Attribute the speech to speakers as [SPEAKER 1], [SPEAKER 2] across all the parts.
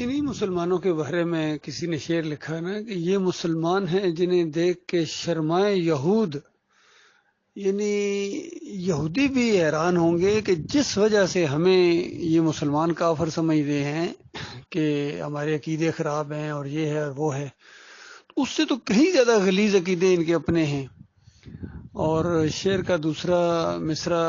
[SPEAKER 1] انہی مسلمانوں کے بارے میں کسی نے شعر لکھا نا کہ یہ مسلمان ہیں جنہیں دیکھ کے شرمائے یہود، یعنی یہودی بھی حیران ہوں گے کہ جس وجہ سے ہمیں یہ مسلمان کافر سمجھتے ہیں کہ ہمارے عقیدے خراب ہیں اور یہ ہے اور وہ ہے، اس سے تو کہیں زیادہ غلیظ عقیدے ان کے اپنے ہیں۔ اور شعر کا دوسرا مصرع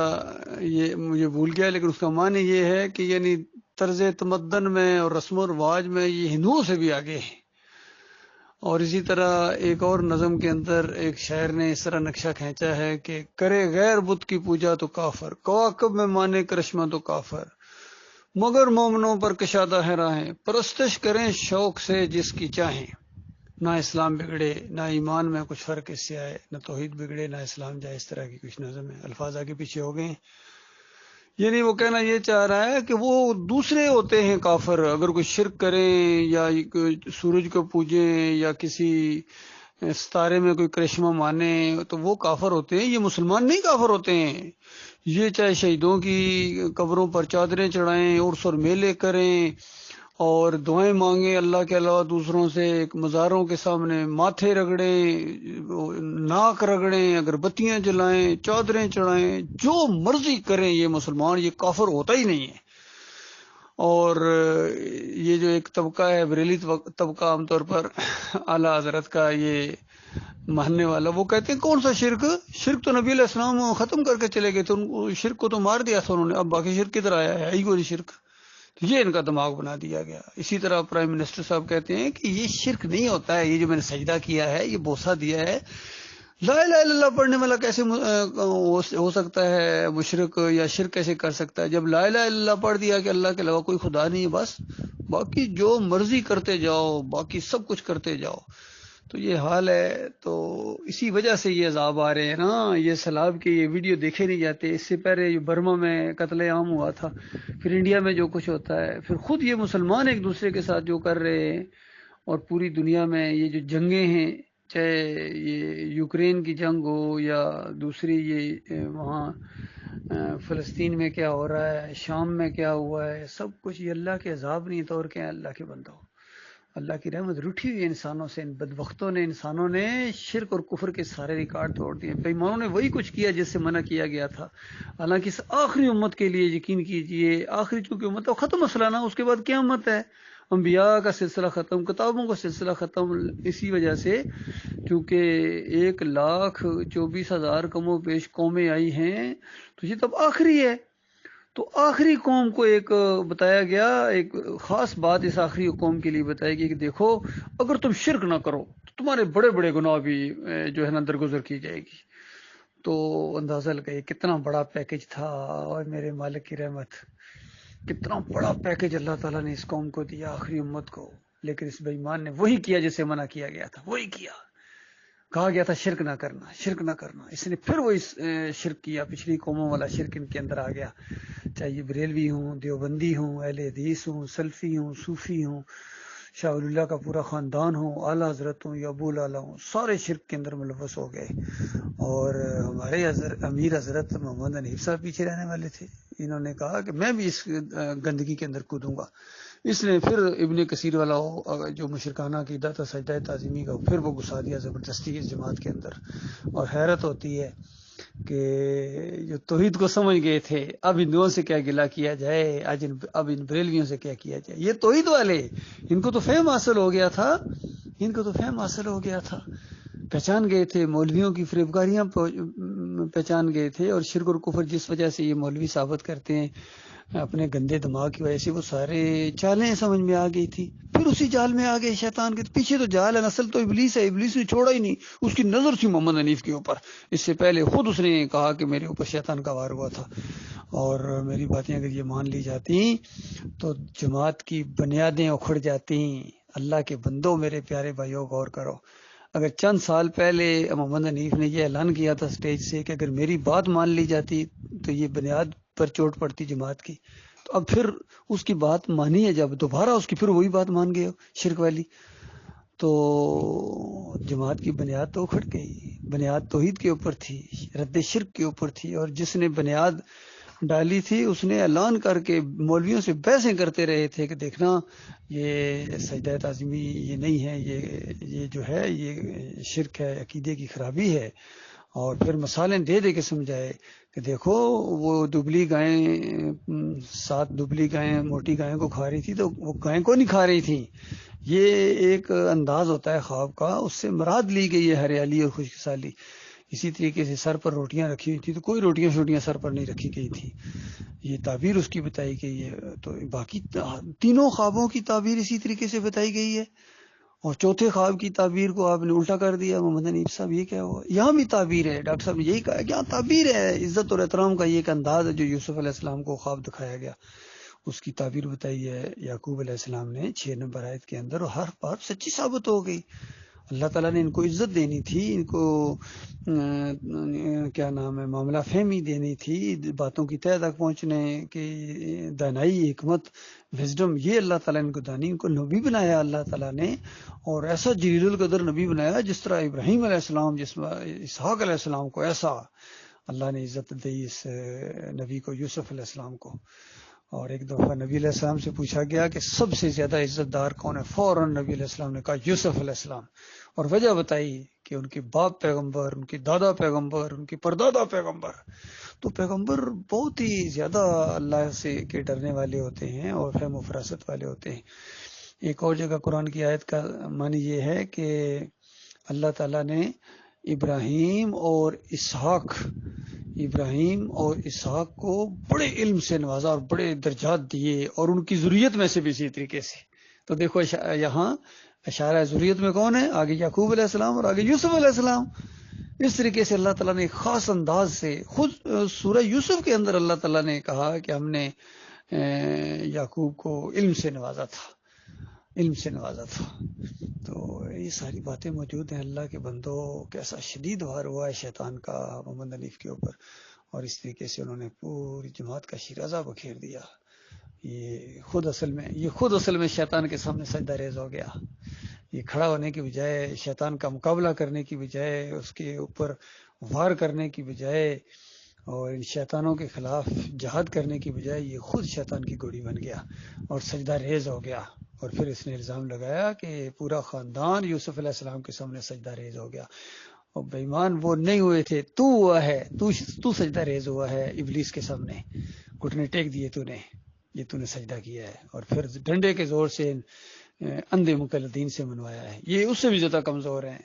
[SPEAKER 1] یہ مجھے بھول گیا، لیکن اس کا معنی یہ ہے کہ یعنی طرز تمدن میں اور رسم و رواج میں یہ ہندوؤں سے بھی آگے ہیں۔ اور اسی طرح ایک اور نظم کے اندر ایک شاعر نے اس طرح نقشہ کھینچا ہے کہ کرے غیر بت کی پوجا تو کافر، کواکب میں مانے کرشمہ تو کافر، مگر مومنوں پر کشادہ ہے راہیں، پرستش کریں شوق سے جس کی چاہیں، نہ اسلام بگڑے نہ ایمان میں کچھ فرق اس سے آئے، نہ توحید بگڑے نہ اسلام جائے۔ اس طرح کی کچھ نظم ہے، الفاظ آگے پیچھے ہو گئے ہیں۔ یعنی وہ کہنا یہ چاہ رہا ہے کہ وہ دوسرے ہوتے ہیں کافر، اگر کوئی شرک کریں یا سورج کو پوجیں یا کسی ستارے میں کوئی کرشمہ مانے تو وہ کافر ہوتے ہیں، یہ مسلمان نہیں کافر ہوتے ہیں۔ یہ چاہے شہیدوں کی قبروں پر چادریں چڑھائیں، عرس اور میلے کریں اور دعائیں مانگیں اللہ کے علاوہ دوسروں سے، مزاروں کے سامنے ماتھے رگڑیں، ناک رگڑیں، اگربتیاں جلائیں، چادریں چڑھائیں، جو مرضی کریں، یہ مسلمان، یہ کافر ہوتا ہی نہیں ہے۔ اور یہ جو ایک طبقہ ہے بریلی طبقہ، عام طور پر اعلیٰ حضرت کا یہ ماننے والا، وہ کہتے ہیں کون سا شرک؟ شرک تو نبی علیہ السلام ختم کر کے چلے گئے تھے، ان شرک کو تو مار دیا تھا انہوں نے، اب باقی شرک کدھر آیا ہے؟ ہی کوئی شرک۔ یہ ان کا دماغ بنا دیا گیا۔ اسی طرح پرائم منسٹر صاحب کہتے ہیں کہ یہ شرک نہیں ہوتا ہے، یہ جو میں نے سجدہ کیا ہے، یہ بوسہ دیا ہے، لا الہ الا اللہ پڑھنے والا کیسے ہو سکتا ہے مشرک، یا شرک کیسے کر سکتا ہے؟ جب لا الہ الا اللہ پڑھ دیا کہ اللہ کے علاوہ کوئی خدا نہیں ہے، بس باقی جو مرضی کرتے جاؤ، باقی سب کچھ کرتے جاؤ۔ تو یہ حال ہے، تو اسی وجہ سے یہ عذاب آ رہے ہیں نا۔ یہ سیلاب کے یہ ویڈیو دیکھے نہیں جاتے، اس سے پہلے برما میں قتل عام ہوا تھا، پھر انڈیا میں جو کچھ ہوتا ہے، پھر خود یہ مسلمان ایک دوسرے کے ساتھ جو کر رہے ہیں، اور پوری دنیا میں یہ جو جنگیں ہیں، چاہے یہ یوکرین کی جنگ ہو یا دوسری یہ وہاں فلسطین میں کیا ہو رہا ہے، شام میں کیا ہوا ہے، سب کچھ یہ اللہ کے عذاب نہیں تو اور کیا ہے؟ اللہ کے بندوں، اللہ کی رحمت روٹھی ہوئی ہے انسانوں سے، ان بدبختوں نے، انسانوں نے شرک اور کفر کے سارے ریکارڈ توڑ دیے۔ بے ایمانوں نے وہی کچھ کیا جس سے منع کیا گیا تھا۔ حالانکہ اس آخری امت کے لیے یقین کیجئے، آخری چونکہ امت ہے ختم مسئلہ نا، اس کے بعد قیامت ہے، انبیاء کا سلسلہ ختم، کتابوں کا سلسلہ ختم۔ اسی وجہ سے کیونکہ 1,24,000 کم و بیش قومیں آئی ہیں، تو یہ تب آخری ہے۔ تو آخری قوم کو ایک بتایا گیا، ایک خاص بات اس آخری قوم کے لیے بتائی گئی کہ دیکھو اگر تم شرک نہ کرو تو تمہارے بڑے بڑے گناہ بھی جو ہے نا درگزر کی جائے گی۔ تو اندازہ لگائیے کتنا بڑا پیکج تھا، اور میرے مالک کی رحمت، کتنا بڑا پیکج اللہ تعالیٰ نے اس قوم کو دیا، آخری امت کو۔ لیکن اس بے ایمان نے وہی کیا جسے منع کیا گیا تھا، وہی کیا، کہا گیا تھا شرک نہ کرنا، شرک نہ کرنا، اس نے پھر وہی شرک کیا، پچھلی قوموں والا شرک ان کے اندر آ گیا، چاہے یہ بریلوی ہوں، دیوبندی ہوں، اہل حدیث ہوں، سلفی ہوں، صوفی ہوں، شاہ ولی اللہ کا پورا خاندان ہو، اعلیٰ حضرت ہوں یا ابو الاعلیٰ ہوں، سارے شرک کے اندر ملوث ہو گئے۔ اور ہمارے امیر حضرت محمد حنیف صاحب پیچھے رہنے والے تھے، انہوں نے کہا کہ میں بھی اس گندگی کے اندر کودوں گا۔ اس نے پھر ابن کثیر والا جو مشرکانہ عقیدہ تھا سجدہ تعظیمی کا، پھر وہ گھسا دیا زبردستی اس جماعت کے اندر۔ اور حیرت ہوتی ہے کہ جو توحید کو سمجھ گئے تھے، اب ہندوؤں سے کیا گلہ کیا جائے، اب ان بریلویوں سے کیا کیا جائے، یہ توحید والے، ان کو تو فہم حاصل ہو گیا تھا، ان کو تو فہم حاصل ہو گیا تھا، پہچان گئے تھے، مولویوں کی فریبکاریاں پہچان گئے تھے، اور شرک اور کفر جس وجہ سے یہ مولوی ثابت کرتے ہیں اپنے گندے دماغ کی وجہ سے، وہ سارے چالیں سمجھ میں آ گئی تھی، پھر اسی جال میں آ گئے شیطان کے پیچھے۔ تو جال ہے، نسل تو ابلیس ہے، ابلیس نے چھوڑا ہی نہیں، اس کی نظر تھی محمد حنیف کے اوپر، اس سے پہلے خود اس نے کہا کہ میرے اوپر شیطان کا وار ہوا تھا، اور میری باتیں اگر یہ مان لی جاتی تو جماعت کی بنیادیں اکھڑ جاتی۔ اللہ کے بندوں، میرے پیارے بھائیوں، غور کرو، اگر چند سال پہلے محمد حنیف نے یہ اعلان کیا تھا سٹیج سے کہ اگر میری بات مان لی جاتی تو یہ بنیاد پر چوٹ پڑتی جماعت کی، تو اب پھر اس کی بات مانی ہے، جب دوبارہ اس کی پھر وہی بات مان گئے شرک والی، تو جماعت کی بنیاد تو اکھڑ گئی۔ بنیاد توحید کے اوپر تھی، رد شرک کے اوپر تھی، اور جس نے بنیاد ڈالی تھی، اس نے اعلان کر کے مولویوں سے بحثیں کرتے رہے تھے کہ دیکھنا یہ سجدہ تعظیمی یہ نہیں ہے، یہ جو ہے یہ شرک ہے، عقیدے کی خرابی ہے، اور پھر مثالیں دے دے کے سمجھائے کہ دیکھو وہ دبلی گائیں 7 دبلی گائیں موٹی گائیں کو کھا رہی تھی تو وہ گائیں کو نہیں کھا رہی تھی، یہ ایک انداز ہوتا ہے خواب کا، اس سے مراد لی گئی ہے ہریالی اور خوش سالی۔ اسی طریقے سے سر پر روٹیاں رکھی ہوئی تھی تو کوئی روٹیاں شوٹیاں سر پر نہیں رکھی گئی تھی، یہ تعبیر اس کی بتائی گئی ہے۔ تو باقی تینوں خوابوں کی تعبیر اسی طریقے سے بتائی گئی ہے، اور چوتھے خواب کی تعبیر کو آپ نے الٹا کر دیا۔ محمد حنیف صاحب یہ کیا ہوا؟ یہاں بھی تعبیر ہے، ڈاکٹر صاحب نے یہی کہا کہ یہاں تعبیر ہے، عزت اور احترام کا یہ ایک انداز ہے جو یوسف علیہ السلام کو خواب دکھایا گیا، اس کی تعبیر بتائی ہے یعقوب علیہ السلام نے 6 نمبر آیت کے اندر، اور ہر بات سچی ثابت ہو گئی۔ اللہ تعالیٰ نے ان کو عزت دینی تھی، ان کو کیا نام ہے معاملہ فہمی دینی تھی، باتوں کی تہہ تک پہنچنے کی دانائی، حکمت، وزڈم، یہ اللہ تعالیٰ نے ان کو دانی، ان کو نبی بنایا اللہ تعالیٰ نے، اور ایسا جلیل القدر نبی بنایا جس طرح ابراہیم علیہ السلام، جس اسحاق علیہ السلام کو ایسا اللہ نے عزت دی اس نبی کو، یوسف علیہ السلام کو۔ اور ایک دفعہ نبی علیہ السلام سے پوچھا گیا کہ سب سے زیادہ عزت دار کون ہے، فوراً نبی علیہ السلام نے کہا یوسف علیہ السلام، اور وجہ بتائی کہ ان کے باپ پیغمبر، ان کے دادا پیغمبر، ان کے پردادا پیغمبر، تو پیغمبر بہت ہی زیادہ اللہ سے کے ڈرنے والے ہوتے ہیں اور فہم و فراست والے ہوتے ہیں۔ ایک اور جگہ قرآن کی آیت کا معنی یہ ہے کہ اللہ تعالیٰ نے ابراہیم اور اسحاق کو بڑے علم سے نوازا اور بڑے درجات دیے، اور ان کی ذریت میں سے بھی اسی طریقے سے۔ تو دیکھو یہاں اشارہ ذریت میں کون ہے، آگے یعقوب علیہ السلام اور آگے یوسف علیہ السلام۔ اس طریقے سے اللہ تعالیٰ نے خاص انداز سے، خود سورہ یوسف کے اندر اللہ تعالیٰ نے کہا کہ ہم نے یعقوب کو علم سے نوازا تھا۔ تو یہ ساری باتیں موجود ہیں۔ اللہ کے بندوں کیسا شدید وار ہوا ہے شیطان کا محمد حنیف کے اوپر، اور اس طریقے سے انہوں نے پوری جماعت کا شیرازہ بکھیر دیا۔ یہ خود اصل میں شیطان کے سامنے سجدہ ریز ہو گیا۔ یہ کھڑا ہونے کی بجائے، شیطان کا مقابلہ کرنے کی بجائے، اس کے اوپر وار کرنے کی بجائے اور ان شیطانوں کے خلاف جہاد کرنے کی بجائے، یہ خود شیطان کی گوڑی بن گیا اور سجدہ ریز ہو گیا۔ اور پھر اس نے الزام لگایا کہ پورا خاندان یوسف علیہ السلام کے سامنے سجدہ ریز ہو گیا، اور بے ایمان وہ نہیں ہوئے تھے، تو ہوا ہے، تو سجدہ ریز ہوا ہے ابلیس کے سامنے، گھٹنے ٹیک دیے تو نے سجدہ کیا ہے، اور پھر ڈنڈے کے زور سے اندھے مقلدین سے منوایا ہے۔ یہ اس سے بھی زیادہ کمزور ہیں،